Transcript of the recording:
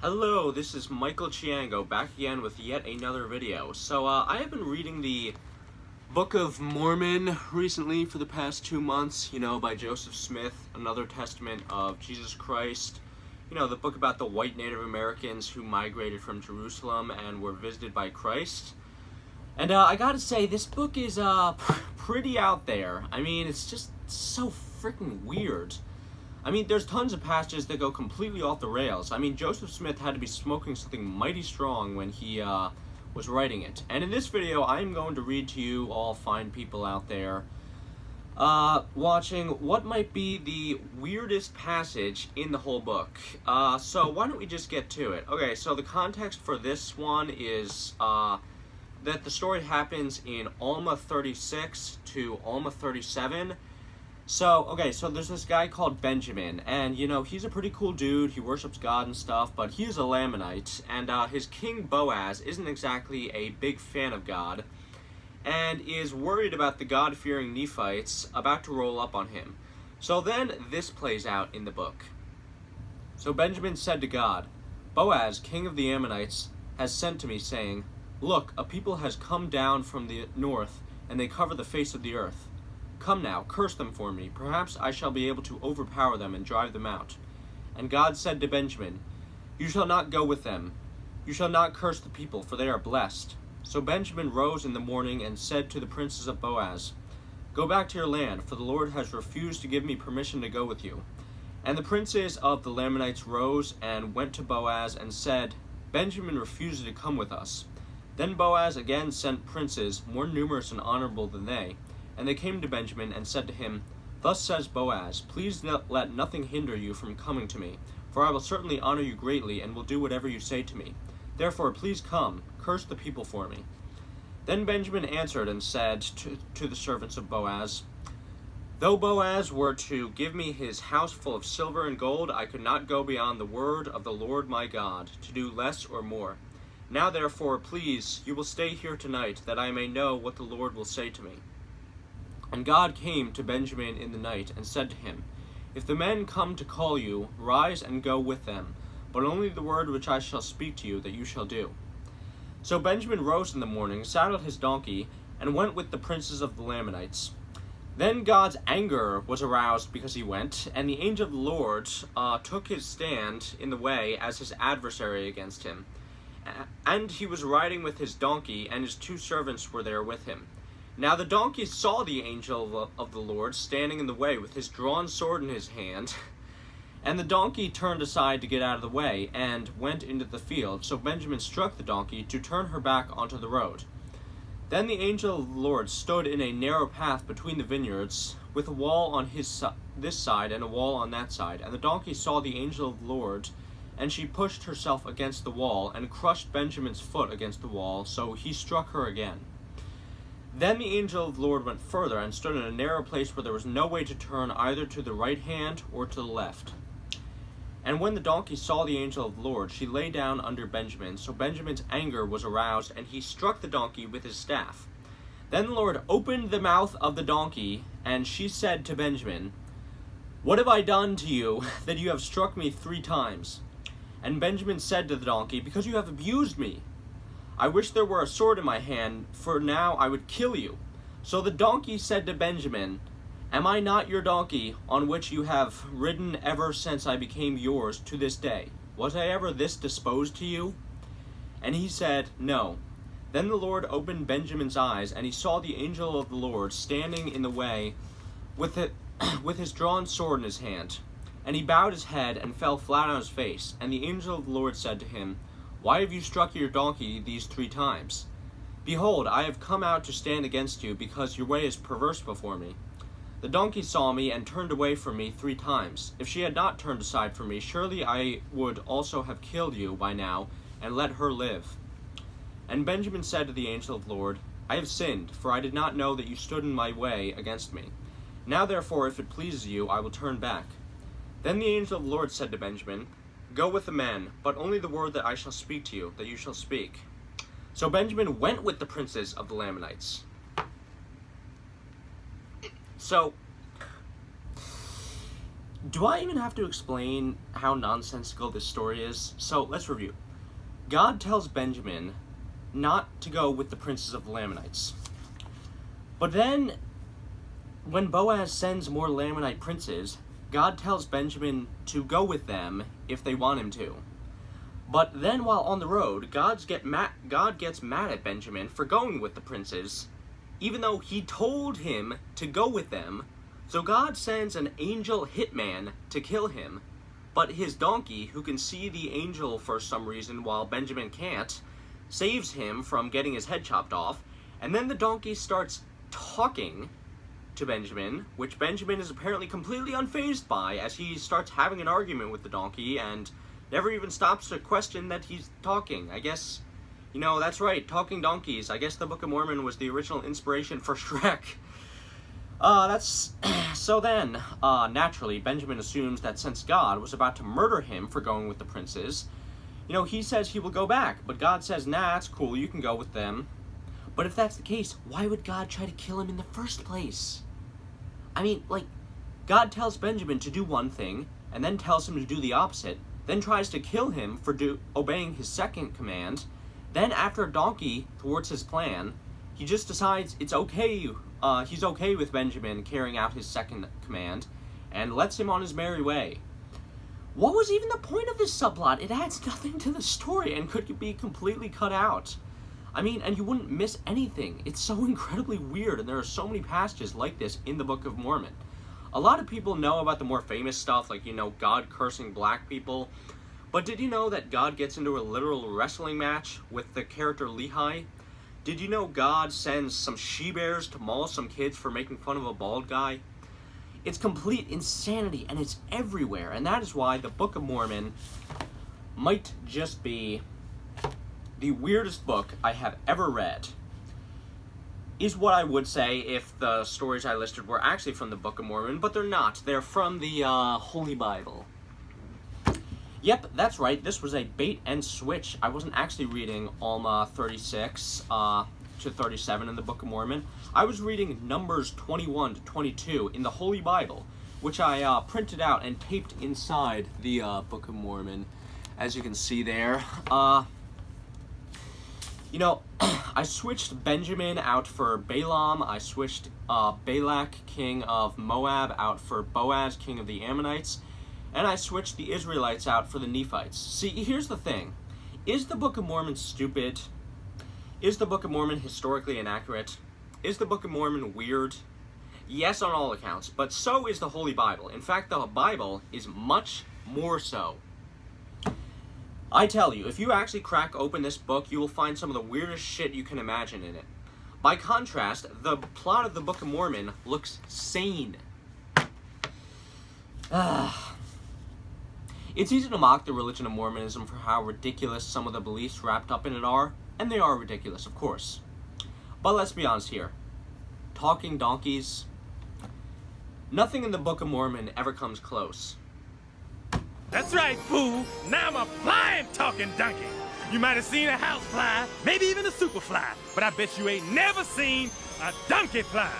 Hello, this is Michael Chiango back again with yet another video. So I have been reading the Book of Mormon recently for the past 2 months, by Joseph Smith, another testament of Jesus Christ. The book about the white Native Americans who migrated from Jerusalem and were visited by Christ. And I gotta say, this book is pretty out there. I mean, it's just so freaking weird. I mean, there's tons of passages that go completely off the rails. I mean, Joseph Smith had to be smoking something mighty strong when he was writing it. And in this video, I'm going to read to you all fine people out there watching what might be the weirdest passage in the whole book. So why don't we just get to it? Okay, so the context for this one is that the story happens in Alma 36 to Alma 37. So there's this guy called Benjamin, and, he's a pretty cool dude. He worships God and stuff, but he's a Lamanite, and his king Boaz isn't exactly a big fan of God, and is worried about the God-fearing Nephites about to roll up on him. So then this plays out in the book. So Benjamin said to God, "Boaz, king of the Ammonites, has sent to me, saying, 'Look, a people has come down from the north, and they cover the face of the earth. Come now, curse them for me. Perhaps I shall be able to overpower them and drive them out.' And God said to Benjamin, 'You shall not go with them. You shall not curse the people, for they are blessed.' So Benjamin rose in the morning and said to the princes of Boaz, 'Go back to your land, for the Lord has refused to give me permission to go with you.' And the princes of the Lamanites rose and went to Boaz and said, 'Benjamin refuses to come with us.' Then Boaz again sent princes more numerous and honorable than they. And they came to Benjamin and said to him, 'Thus says Boaz, please let nothing hinder you from coming to me, for I will certainly honor you greatly and will do whatever you say to me. Therefore, please come, curse the people for me.' Then Benjamin answered and said to the servants of Boaz, 'Though Boaz were to give me his house full of silver and gold, I could not go beyond the word of the Lord my God, to do less or more. Now therefore, please, you will stay here tonight, that I may know what the Lord will say to me.' And God came to Benjamin in the night and said to him, 'If the men come to call you, rise and go with them, but only the word which I shall speak to you that you shall do.' So Benjamin rose in the morning, saddled his donkey, and went with the princes of the Lamanites. Then God's anger was aroused because he went, and the angel of the Lord took his stand in the way as his adversary against him. And he was riding with his donkey, and his 2 servants were there with him. Now the donkey saw the angel of the Lord standing in the way with his drawn sword in his hand, and the donkey turned aside to get out of the way, and went into the field. So Benjamin struck the donkey to turn her back onto the road. Then the angel of the Lord stood in a narrow path between the vineyards, with a wall on this side and a wall on that side. And the donkey saw the angel of the Lord, and she pushed herself against the wall, and crushed Benjamin's foot against the wall, so he struck her again. Then the angel of the Lord went further and stood in a narrow place where there was no way to turn either to the right hand or to the left. And when the donkey saw the angel of the Lord, she lay down under Benjamin. So Benjamin's anger was aroused, and he struck the donkey with his staff. Then the Lord opened the mouth of the donkey, and she said to Benjamin, 'What have I done to you that you have struck me 3 times? And Benjamin said to the donkey, 'Because you have abused me. I wish there were a sword in my hand, for now I would kill you.' So the donkey said to Benjamin, 'Am I not your donkey, on which you have ridden ever since I became yours to this day? Was I ever this disposed to you?' And he said, 'No.' Then the Lord opened Benjamin's eyes, and he saw the angel of the Lord standing in the way with his drawn sword in his hand. And he bowed his head and fell flat on his face. And the angel of the Lord said to him, 'Why have you struck your donkey these 3 times? Behold, I have come out to stand against you, because your way is perverse before me. The donkey saw me and turned away from me 3 times. If she had not turned aside from me, surely I would also have killed you by now, and let her live.' And Benjamin said to the angel of the Lord, 'I have sinned, for I did not know that you stood in my way against me. Now therefore, if it pleases you, I will turn back.' Then the angel of the Lord said to Benjamin, 'Go with the men, but only the word that I shall speak to you, that you shall speak.' So Benjamin went with the princes of the Lamanites. So, Do I even have to explain how nonsensical this story is? So, let's review. God tells Benjamin not to go with the princes of the Lamanites. But then, when Boaz sends more Lamanite princes, God tells Benjamin to go with them if they want him to. But then while on the road, God gets mad at Benjamin for going with the princes, even though he told him to go with them. So God sends an angel hitman to kill him, but his donkey, who can see the angel for some reason while Benjamin can't, saves him from getting his head chopped off, and then the donkey starts talking to Benjamin, which Benjamin is apparently completely unfazed by, as he starts having an argument with the donkey and never even stops to question that he's talking. I guess, that's right, talking donkeys. I guess the Book of Mormon was the original inspiration for Shrek. So then, naturally, Benjamin assumes that since God was about to murder him for going with the princes, he says he will go back, but God says, nah, it's cool, you can go with them. But if that's the case, why would God try to kill him in the first place? I mean, God tells Benjamin to do one thing, and then tells him to do the opposite, then tries to kill him for obeying his second command. Then, after a donkey thwarts his plan, he just decides it's okay, he's okay with Benjamin carrying out his second command, and lets him on his merry way. What was even the point of this subplot? It adds nothing to the story and could be completely cut out. I mean, and you wouldn't miss anything. It's so incredibly weird, and there are so many passages like this in the Book of Mormon. A lot of people know about the more famous stuff, like, God cursing black people. But did you know that God gets into a literal wrestling match with the character Lehi? Did you know God sends some she-bears to maul some kids for making fun of a bald guy? It's complete insanity, and it's everywhere, and that is why the Book of Mormon might just be the weirdest book I have ever read. Is what I would say if the stories I listed were actually from the Book of Mormon, but they're not. They're from the Holy Bible. Yep, that's right, this was a bait and switch. I wasn't actually reading Alma 36 to 37 in the Book of Mormon. I was reading Numbers 21 to 22 in the Holy Bible, which I printed out and taped inside the Book of Mormon, as you can see there. I switched Benjamin out for Balaam. I switched Balak, king of Moab, out for Boaz, king of the Ammonites. And I switched the Israelites out for the Nephites. See, here's the thing. Is the Book of Mormon stupid? Is the Book of Mormon historically inaccurate? Is the Book of Mormon weird? Yes, on all accounts, but so is the Holy Bible. In fact, the Bible is much more so. I tell you, if you actually crack open this book, you will find some of the weirdest shit you can imagine in it. By contrast, the plot of the Book of Mormon looks sane. It's easy to mock the religion of Mormonism for how ridiculous some of the beliefs wrapped up in it are, and they are ridiculous, of course. But let's be honest here. Talking donkeys, nothing in the Book of Mormon ever comes close. That's right, fool. Now I'm a flying talking donkey. You might have seen a house fly, maybe even a super fly, but I bet you ain't never seen a donkey fly.